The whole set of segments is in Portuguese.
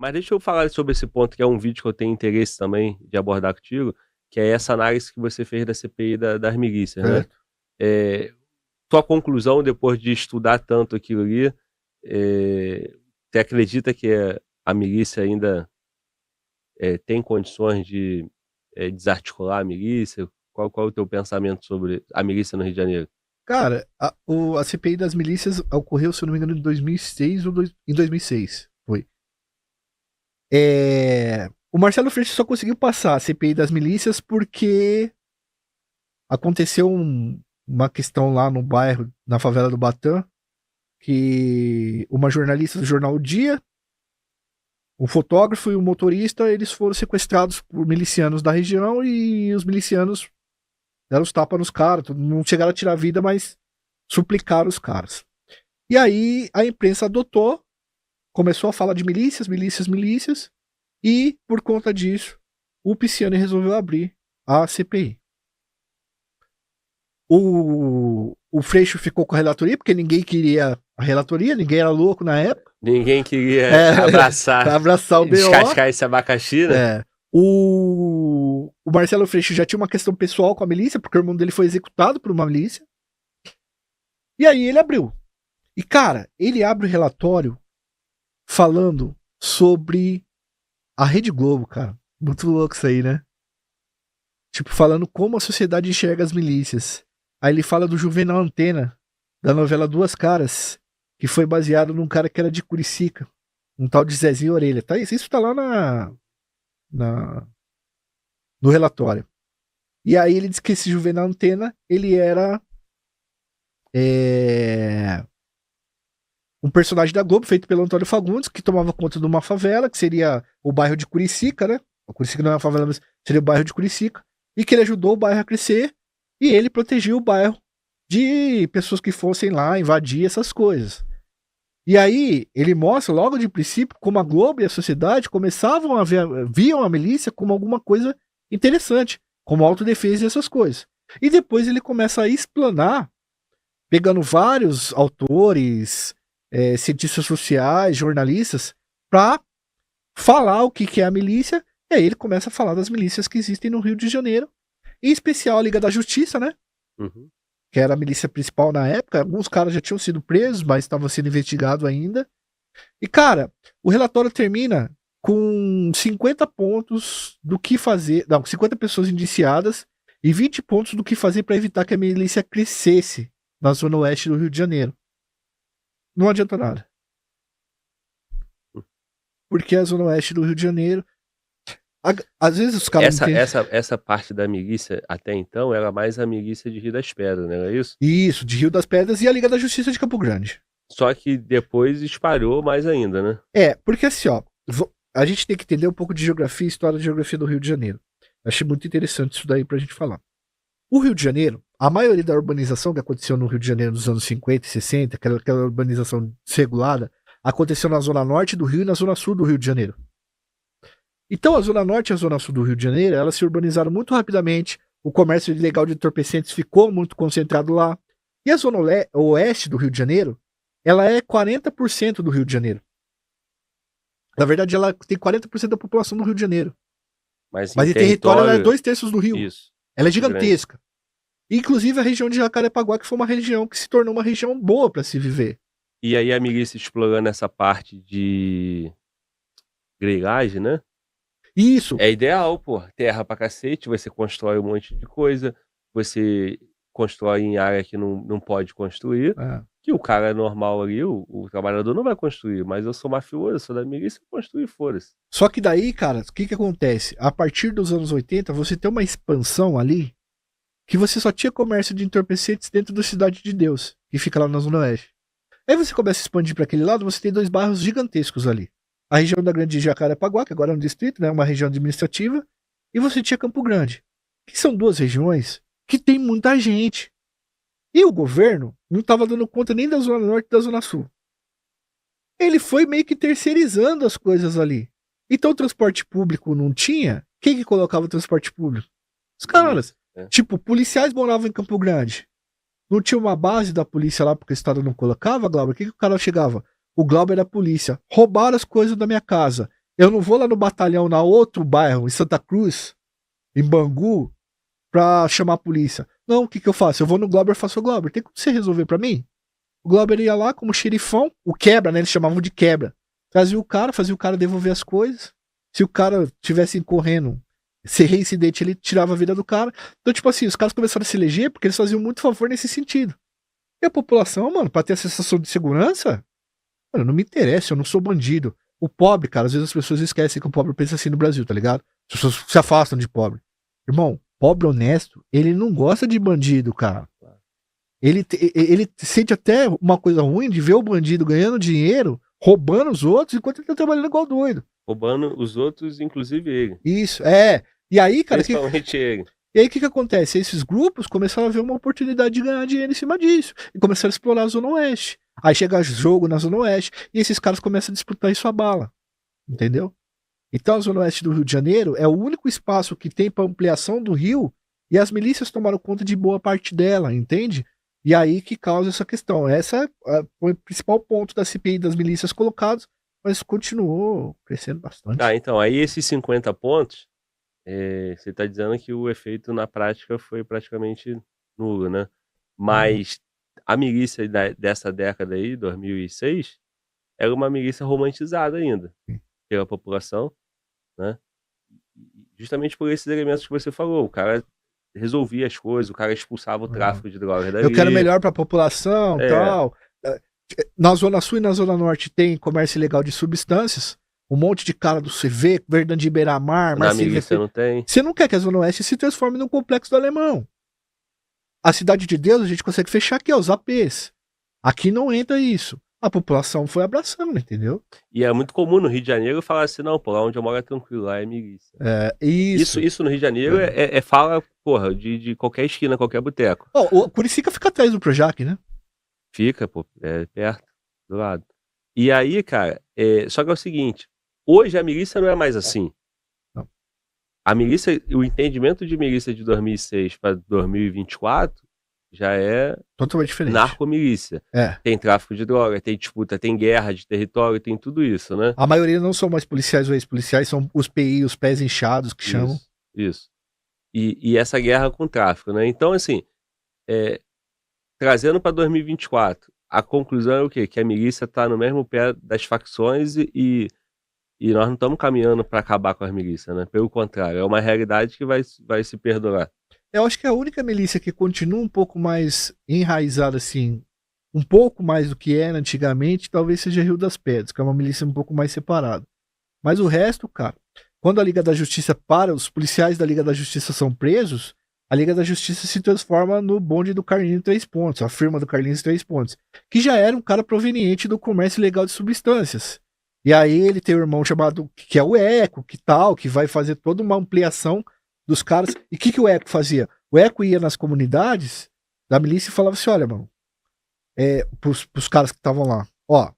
Mas deixa eu falar sobre esse ponto, que é um vídeo que eu tenho interesse também de abordar contigo, que é essa análise que você fez da CPI das milícias, né. Certo. Eh, Tua conclusão depois de estudar tanto aquilo ali, você acredita que a milícia ainda, tem condições de, desarticular a milícia? Qual é o teu pensamento sobre a milícia no Rio de Janeiro? Cara, a CPI das milícias ocorreu, se eu não me engano, em 2006 ou em 2006. Foi. O Marcelo Freixo só conseguiu passar a CPI das milícias porque aconteceu uma questão lá no bairro, na favela do Batã, que uma jornalista do jornal O Dia, o fotógrafo e o motorista, eles foram sequestrados por milicianos da região e os milicianos deram os tapas nos caras, não chegaram a tirar a vida, mas suplicaram os caras. E aí a imprensa adotou, começou a falar de milícias, milícias, milícias, e por conta disso, o Pisciani resolveu abrir a CPI. O Freixo ficou com a relatoria, porque ninguém queria a relatoria, ninguém era louco na época. Ninguém queria abraçar o BO. descascar esse abacaxi, né? O Marcelo Freixo já tinha uma questão pessoal com a milícia, porque o irmão dele foi executado por uma milícia. E aí ele abriu. E, cara, ele abre o relatório falando sobre a Rede Globo, cara. Muito louco isso aí, né? Tipo, falando como a sociedade enxerga as milícias. Aí ele fala do Juvenal Antena, da novela Duas Caras, que foi baseado num cara que era de Curicica, um tal de Zezinho Orelha. Tá? Isso tá lá no relatório. E aí ele diz que esse Juvenal Antena, ele era um personagem da Globo, feito pelo Antônio Fagundes, que tomava conta de uma favela, que seria o bairro de Curicica, né? O Curicica não é uma favela, mas seria o bairro de Curicica. E que ele ajudou o bairro a crescer, e ele protegia o bairro de pessoas que fossem lá invadir essas coisas. E aí ele mostra logo de princípio como a Globo e a sociedade começavam a ver, viam a milícia como alguma coisa interessante, como autodefesa e essas coisas. E depois ele começa a explanar, pegando vários autores, cientistas sociais, jornalistas, para falar o que é a milícia. E aí ele começa a falar das milícias que existem no Rio de Janeiro, em especial a Liga da Justiça, né? Uhum. Que era a milícia principal na época. Alguns caras já tinham sido presos, mas estavam sendo investigados ainda. E, cara, o relatório termina com 50 pontos do que fazer. Não, 50 pessoas indiciadas e 20 pontos do que fazer para evitar que a milícia crescesse na zona oeste do Rio de Janeiro. Não adianta nada. Porque a zona oeste do Rio de Janeiro. Às vezes os caras. Essa parte da milícia, até então, era mais a milícia de Rio das Pedras, não era isso? Isso, de Rio das Pedras e a Liga da Justiça de Campo Grande. Só que depois espalhou mais ainda, né? Porque assim, ó, a gente tem que entender um pouco de geografia e história da geografia do Rio de Janeiro. Achei muito interessante isso daí pra gente falar. O Rio de Janeiro, a maioria da urbanização que aconteceu no Rio de Janeiro nos anos 50 e 60, aquela urbanização desregulada, aconteceu na zona norte do Rio e na zona sul do Rio de Janeiro. Então a zona norte e a zona sul do Rio de Janeiro, elas se urbanizaram muito rapidamente, o comércio ilegal de entorpecentes ficou muito concentrado lá. E a zona oeste do Rio de Janeiro, ela é 40% do Rio de Janeiro. Na verdade, ela tem 40% da população do Rio de Janeiro. Mas em território ela é 2/3 do Rio. Isso. Ela é gigantesca. Inclusive a região de Jacarepaguá, que foi uma região que se tornou uma região boa para se viver. E aí a milícia explorando essa parte de grilagem, né? Isso. É ideal, pô. Terra pra cacete, você constrói um monte de coisa, você constrói em área que não pode construir, que o cara normal ali, o trabalhador não vai construir, mas eu sou mafioso, eu sou da milícia, eu construir, foda-se. Só que daí, cara, o que acontece? A partir dos anos 80, você tem uma expansão ali que você só tinha comércio de entorpecentes dentro da Cidade de Deus, que fica lá na Zona Oeste. Aí você começa a expandir para aquele lado, você tem 2 bairros gigantescos ali. A região da Grande Jacarepaguá, que agora é um distrito, né, uma região administrativa, e você tinha Campo Grande, que são 2 regiões que tem muita gente. E o governo não estava dando conta nem da Zona Norte e da Zona Sul. Ele foi meio que terceirizando as coisas ali. Então o transporte público não tinha. Quem que colocava o transporte público? Os caras. Tipo, policiais moravam em Campo Grande. Não tinha uma base da polícia lá porque o Estado não colocava, Glauber? O que o cara chegava? O Glauber era a polícia. Roubaram as coisas da minha casa. Eu não vou lá no batalhão, na outro bairro, em Santa Cruz, em Bangu, pra chamar a polícia. Não, o que eu faço? Eu vou no Glauber e faço o Glauber. Tem como você resolver pra mim? O Glauber ia lá como xerifão, o quebra, né? Eles chamavam de quebra. Trazia o cara, fazia o cara devolver as coisas. Se o cara tivesse correndo, ser reincidente, ele tirava a vida do cara. Então, tipo assim, os caras começaram a se eleger porque eles faziam muito favor nesse sentido. E a população, mano, pra ter a sensação de segurança, mano, não me interessa, eu não sou bandido. O pobre, cara, às vezes as pessoas esquecem que o pobre pensa assim no Brasil, tá ligado? As pessoas se afastam de pobre. Irmão, pobre honesto, ele não gosta de bandido, cara. Ele sente até uma coisa ruim de ver o bandido ganhando dinheiro, roubando os outros, enquanto ele tá trabalhando igual doido. Roubando os outros, inclusive ele. Isso, é. E aí, cara... Principalmente ele. E aí o que acontece? Esses grupos começaram a ver uma oportunidade de ganhar dinheiro em cima disso. E começaram a explorar a Zona Oeste. Aí chega jogo na Zona Oeste e esses caras começam a disputar isso a bala. Entendeu? Então a Zona Oeste do Rio de Janeiro é o único espaço que tem para ampliação do Rio e as milícias tomaram conta de boa parte dela, entende? E aí que causa essa questão. Essa é o principal ponto da CPI das milícias colocados, mas continuou crescendo bastante. Então, aí esses 50 pontos, você está dizendo que o efeito na prática foi praticamente nulo, né? Mas a milícia dessa década aí, 2006, era uma milícia romantizada ainda pela população, né? Justamente por esses elementos que você falou. O cara resolvia as coisas, o cara expulsava o tráfico de drogas dali. Eu quero melhor para a população, tal. Na Zona Sul e na Zona Norte tem comércio ilegal de substâncias. Um monte de cara do CV, Verdande de Beira-Mar, na milícia não tem. Você não quer que a Zona Oeste se transforme num complexo do Alemão. A Cidade de Deus a gente consegue fechar aqui, ó, os APs. Aqui não entra isso. A população foi abraçando, entendeu? E é muito comum no Rio de Janeiro falar assim, não, pô, lá onde eu moro é tranquilo, lá é milícia. Isso no Rio de Janeiro fala, porra, de qualquer esquina, qualquer boteco. O Curicica fica atrás do Projac, né? Fica, pô, é perto, do lado. E aí, cara, só que é o seguinte, hoje a milícia não é mais assim. Não. A milícia, o entendimento de milícia de 2006 para 2024 já é totalmente diferente. Narcomilícia. Tem tráfico de droga, tem disputa, tem guerra de território, tem tudo isso, né? A maioria não são mais policiais ou ex-policiais, são os PI, os pés inchados que chamam. Isso. E essa guerra com o tráfico, né? Então, assim, trazendo para 2024, a conclusão é o quê? Que a milícia está no mesmo pé das facções e nós não estamos caminhando para acabar com as milícias, né? Pelo contrário, é uma realidade que vai se perdurar. Eu acho que a única milícia que continua um pouco mais enraizada, assim, um pouco mais do que era antigamente, talvez seja Rio das Pedras, que é uma milícia um pouco mais separada. Mas o resto, cara, quando a Liga da Justiça para, os policiais da Liga da Justiça são presos, a Liga da Justiça se transforma no bonde do Carlinhos 3 Pontos, a firma do Carlinhos 3 Pontos, que já era um cara proveniente do comércio ilegal de substâncias. E aí ele tem um irmão chamado, que é o Eco, que vai fazer toda uma ampliação dos caras. E o que o Eco fazia? O Eco ia nas comunidades da milícia e falava assim, olha, mano, pros caras que estavam lá, ó,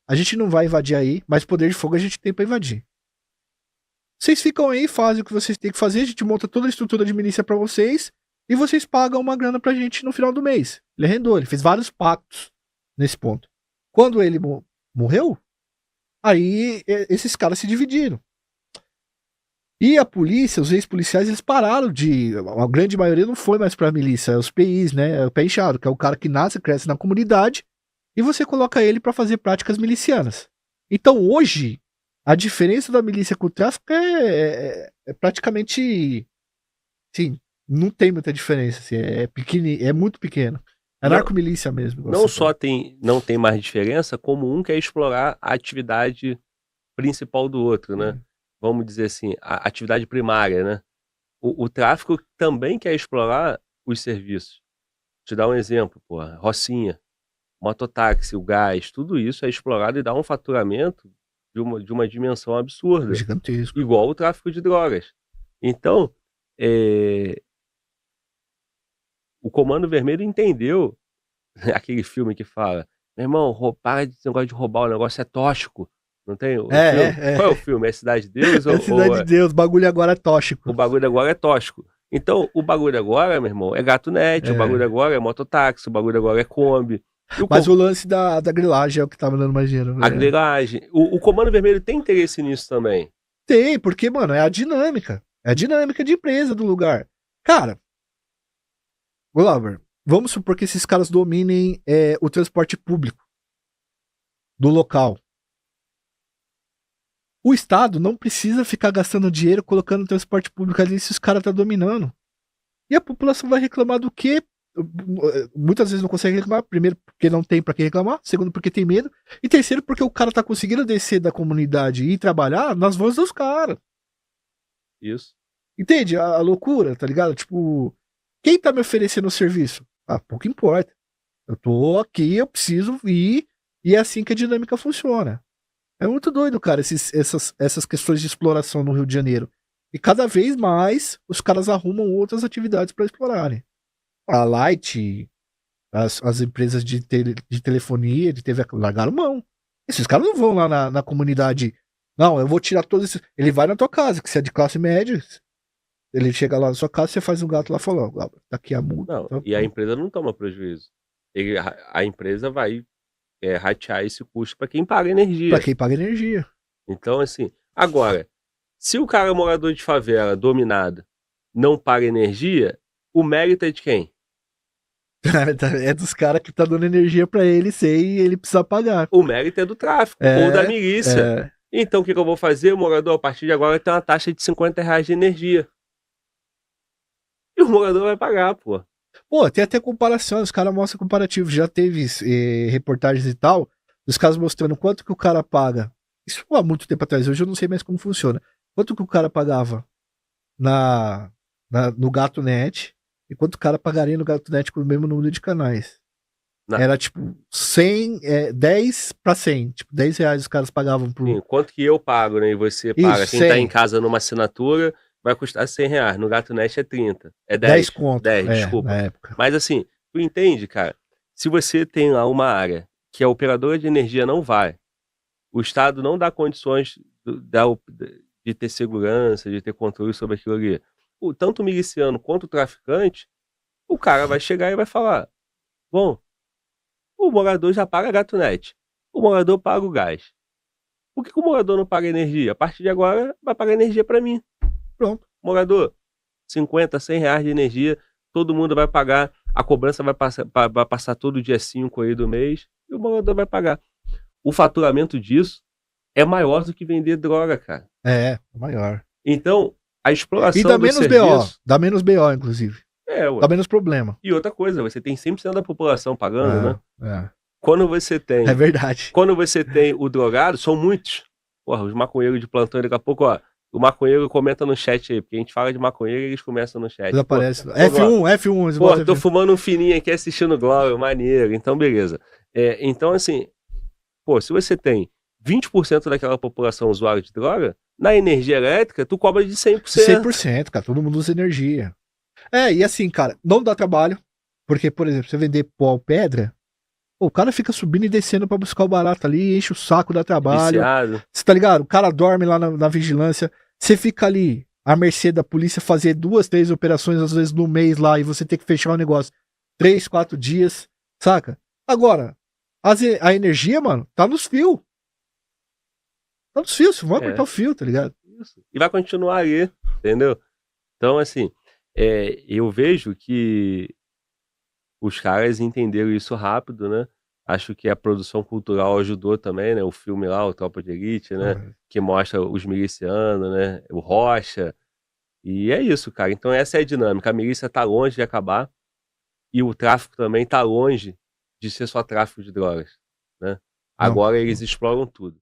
a gente não vai invadir aí, mas poder de fogo a gente tem pra invadir. Vocês ficam aí, fazem o que vocês têm que fazer, a gente monta toda a estrutura de milícia pra vocês e vocês pagam uma grana pra gente no final do mês. Ele arrendou, ele fez vários pactos nesse ponto. Quando ele morreu, aí esses caras se dividiram. E a polícia, os ex-policiais, eles pararam a grande maioria não foi mais pra milícia, os PIs, né, o pé inchado, que é o cara que nasce e cresce na comunidade, e você coloca ele pra fazer práticas milicianas. Então hoje, a diferença da milícia com o tráfico é praticamente, sim, não tem muita diferença, assim, é muito pequeno. É narcomilícia mesmo. Não só não tem mais diferença, como um quer explorar a atividade principal do outro, né? Vamos dizer assim, a atividade primária, né? O tráfico também quer explorar os serviços. Vou te dar um exemplo, porra, Rocinha, mototáxi, o gás, tudo isso é explorado e dá um faturamento de uma dimensão absurda. Gigantesco. Igual o tráfico de drogas. Então, o Comando Vermelho entendeu aquele filme que fala, meu irmão, para de negócio de roubar, o negócio é tóxico. Não tem? Qual é o filme? É Cidade de Deus? É Cidade de Deus, o bagulho agora é tóxico. O bagulho agora é tóxico. Então, o bagulho agora, meu irmão, é gato net, o bagulho agora é mototáxi, o bagulho agora é Kombi. Mas o lance da grilagem é o que tava dando mais dinheiro. A grilagem. O Comando Vermelho tem interesse nisso também. Tem, porque, mano, é a dinâmica. É a dinâmica de empresa do lugar. Cara, Glauber, vamos supor que esses caras dominem o transporte público do local. O Estado não precisa ficar gastando dinheiro colocando transporte público ali se os caras estão dominando. E a população vai reclamar do quê? Muitas vezes não consegue reclamar. Primeiro, porque não tem pra quem reclamar. Segundo, porque tem medo. E terceiro, porque o cara tá conseguindo descer da comunidade e ir trabalhar nas vozes dos caras. Isso. Entende? A loucura, tá ligado? Tipo, quem tá me oferecendo o serviço? Ah, pouco importa. Eu tô aqui, eu preciso ir. E é assim que a dinâmica funciona. É muito doido, cara, essas questões de exploração no Rio de Janeiro. E cada vez mais os caras arrumam outras atividades para explorarem. A Light, as empresas de telefonia, de TV, largaram mão. Esses caras não vão lá na comunidade. Não, eu vou tirar todos esses. Ele vai na tua casa, que você é de classe média. Ele chega lá na sua casa, você faz um gato lá e fala: ó, tá aqui a multa. Não, e a empresa não toma prejuízo. A empresa vai ratear esse custo para quem paga energia. Para quem paga energia. Então, assim, agora, se o cara é morador de favela, dominado, não paga energia, o mérito é de quem? É dos caras que tá dando energia para ele sem ele precisar pagar. O mérito é do tráfico ou da milícia. Então, o que eu vou fazer? O morador, a partir de agora, tem uma taxa de R$50 de energia. E o morador vai pagar, pô. Pô, tem até comparação, os caras mostram comparativos. Já teve reportagens e tal, os caras mostrando quanto que o cara paga. Isso há muito tempo atrás, hoje eu não sei mais como funciona. Quanto que o cara pagava no GatoNet e quanto o cara pagaria no GatoNet com o mesmo número de canais. Era tipo 10 para 100. Tipo, R$10 os caras pagavam por. Sim, quanto que eu pago, né? E você paga. Quem tá em casa numa assinatura vai custar R$100. No GatoNet é 30. É 10 conto. 10, desculpa. Na época. Mas assim, tu entende, cara? Se você tem lá uma área que a operadora de energia não vai, o Estado não dá condições de ter segurança, de ter controle sobre aquilo ali. Tanto o miliciano quanto o traficante, o cara vai chegar e vai falar: bom, o morador já paga GatoNet, o morador paga o gás. Por que o morador não paga energia? A partir de agora vai pagar energia para mim. Pronto. Morador, 50, R$100 de energia, todo mundo vai pagar, a cobrança vai passar todo dia 5 aí do mês e o morador vai pagar. O faturamento disso é maior do que vender droga, cara. É maior. Então, a exploração e dá menos BO, dá menos BO, inclusive. Dá menos problema. E outra coisa, você tem 100% da população pagando, né? Quando você tem... É verdade. Quando você tem o drogado, são muitos. Porra, os maconheiros de plantão, daqui a pouco, ó, o maconheiro comenta no chat aí, porque a gente fala de maconheiro e eles começam no chat. Desaparece. F1. Pô, tô fumando um fininho aqui assistindo Glória, maneiro. Então, beleza. Então, assim, pô, se você tem 20% daquela população usuária de droga, na energia elétrica, tu cobra de 100%. 100%, cara. Todo mundo usa energia. E assim, cara, não dá trabalho. Porque, por exemplo, você vender pó ou pedra, o cara fica subindo e descendo pra buscar o barato ali, enche o saco, dá trabalho. Você tá ligado? O cara dorme lá na vigilância. Você fica ali à mercê da polícia fazer 2, 3 operações, às vezes no mês lá, e você tem que fechar o negócio 3, 4 dias, saca? Agora, a energia, mano, tá nos fios. Tá nos fios, você vai cortar o fio, tá ligado? Isso. E vai continuar ali, entendeu? Então, assim, eu vejo que os caras entenderam isso rápido, né? Acho que a produção cultural ajudou também, né? O filme lá, o Tropa de Elite, né? Que mostra os milicianos, né? O Rocha. E é isso, cara. Então essa é a dinâmica. A milícia tá longe de acabar e o tráfico também tá longe de ser só tráfico de drogas, né? Agora eles exploram tudo.